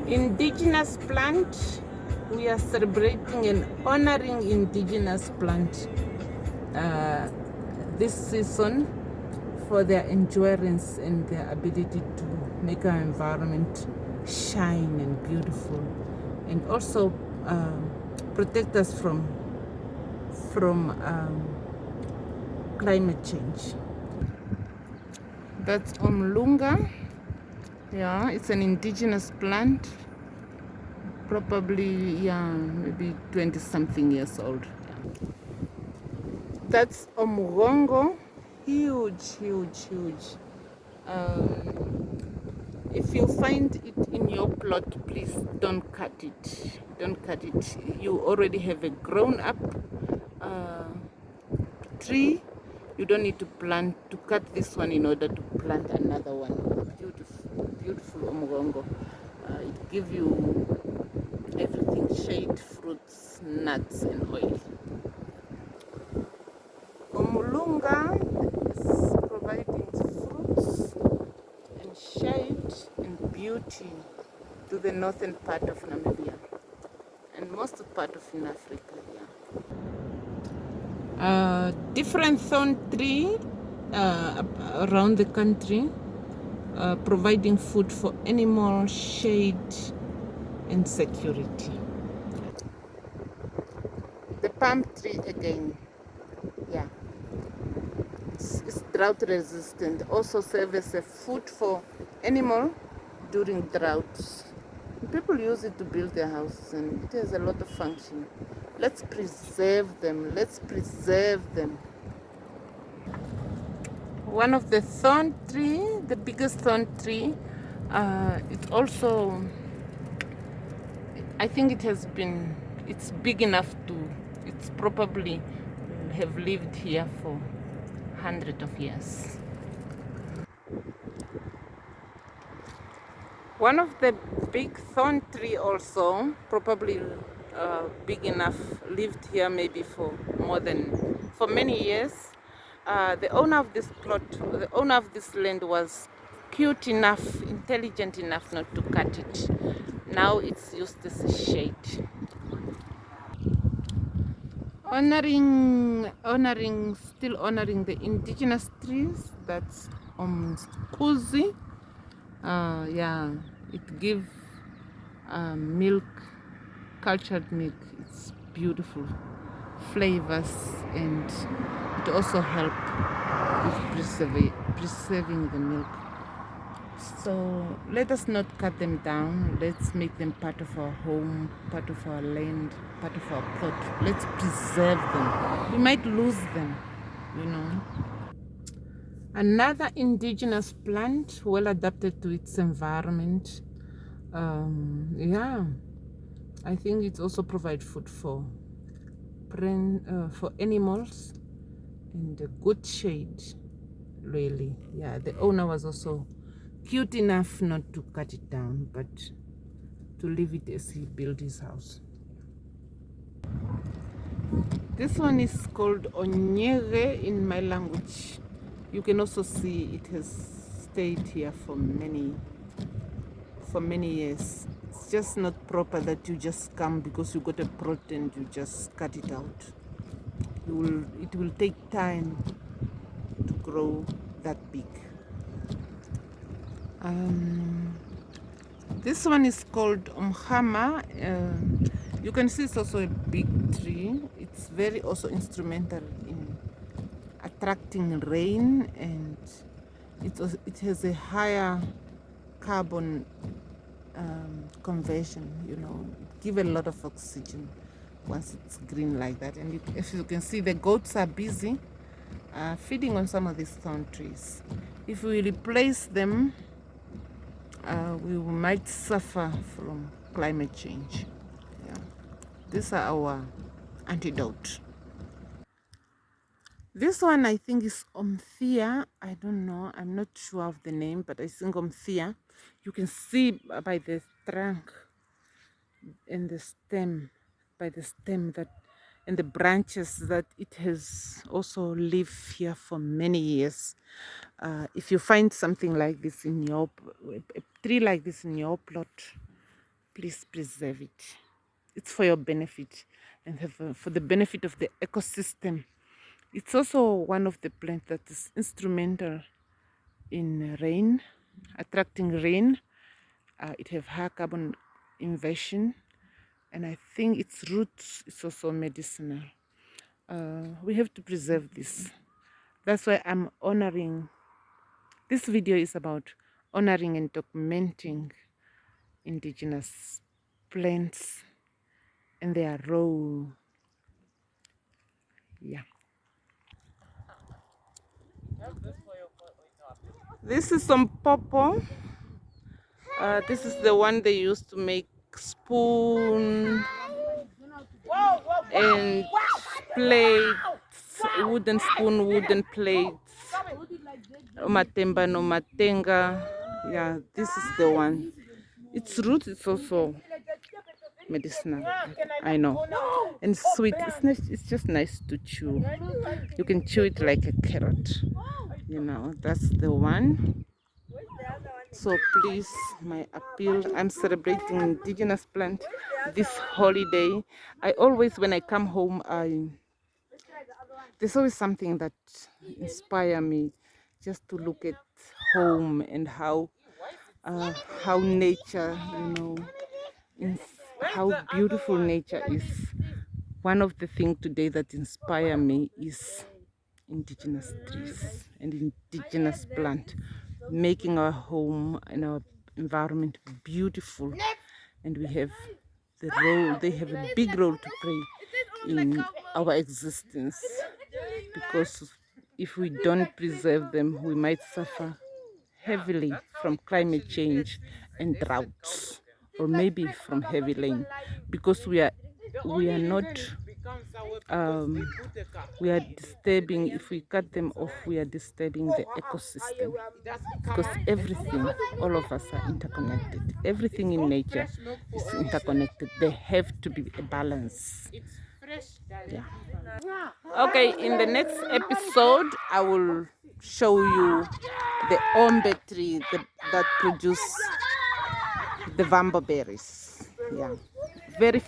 Indigenous plant. We are celebrating and honoring indigenous plant this season for their endurance and their ability to make our environment shine and beautiful, and also protect us from climate change. That's Omlunga. Yeah, it's an indigenous plant, probably, yeah, maybe 20 something years old. That's Omgongo. Huge. If you find it in your plot, please don't cut it. You already have a grown up tree. You don't need to cut this one in order to plant another one. Beautiful Omgongo. It gives you everything: shade, fruits, nuts, and oil. Omulunga is providing fruits and shade and beauty to the northern part of Namibia and most part of in Africa. Different thorn tree around the country, providing food for animals, shade, and security. The palm tree again, yeah, it's drought resistant. Also serves as a food for animal during droughts. People use it to build their houses, and it has a lot of function. Let's preserve them. One of the thorn tree, the biggest thorn tree, it also, I think it's big enough it's probably have lived here for hundreds of years. One of the big thorn tree also, probably big enough, lived here maybe for many years. The owner of this plot, the owner of this land was cute enough, intelligent enough not to cut it. Now it's used as a shade. Still honoring the indigenous trees. That's Kuzi. Yeah, it gives milk, cultured milk. It's beautiful flavors, and it also helps with preserving the milk. So let us not cut them down. Let's make them part of our home, part of our land, part of our plot. Let's preserve them. We might lose them, you know. Another indigenous plant, well adapted to its environment. Yeah, I think it also provides food for animals and a good shade, really. Yeah, the owner was also cute enough not to cut it down, but to leave it as he built his house. This one is called Onyege in my language. You can also see it has stayed here for many years. It's just not proper that you just come because you got a plot and you just cut it out. It will take time to grow that big. This one is called Omhama. You can see it's also a big tree. It's very also instrumental in attracting rain, and it has a higher carbon conversion, you know. It gives a lot of oxygen once it's green like that. And as you can see, the goats are busy feeding on some of these thorn trees. If we replace them, we might suffer from climate change. Yeah. These are our antidote. This one I think is Omthia. I don't know. I'm not sure of the name, but I think Omthia. You can see by the trunk and the stem, that and the branches that it has also lived here for many years. If you find something like this a tree like this in your plot, please preserve it. It's for your benefit and for the benefit of the ecosystem. It's also one of the plants that is instrumental in rain, attracting rain. It have high carbon inversion, and I think its roots is also medicinal. We have to preserve this. That's why I'm honoring. This video is about honoring and documenting indigenous plants and their role. Yeah. This is some pawpaw. This is the one they used to make spoon and plates, wooden spoon, wooden plates, matemba no matenga. Yeah, this is the one. Its root is also medicinal, I know, and sweet. It's just nice to chew. You can chew it like a carrot, you know. That's the one. So please, my appeal, I'm celebrating indigenous plant this holiday. I always, when I come home, there's always something that inspire me just to look at home and how nature, you know, how beautiful nature is. One of the things today that inspire me is indigenous trees and indigenous plant, making our home and our environment beautiful. And we have the role, they have a big role to play in our existence, because if we don't preserve them, we might suffer heavily from climate change and droughts, or maybe from heavy rain, because we are not we are disturbing. If we cut them off, we are disturbing the ecosystem, because everything, all of us are interconnected. Everything in nature is interconnected. There have to be a balance. Yeah. Okay, in the next episode I will show you the ombe tree that produce the vamba berries. Yeah, very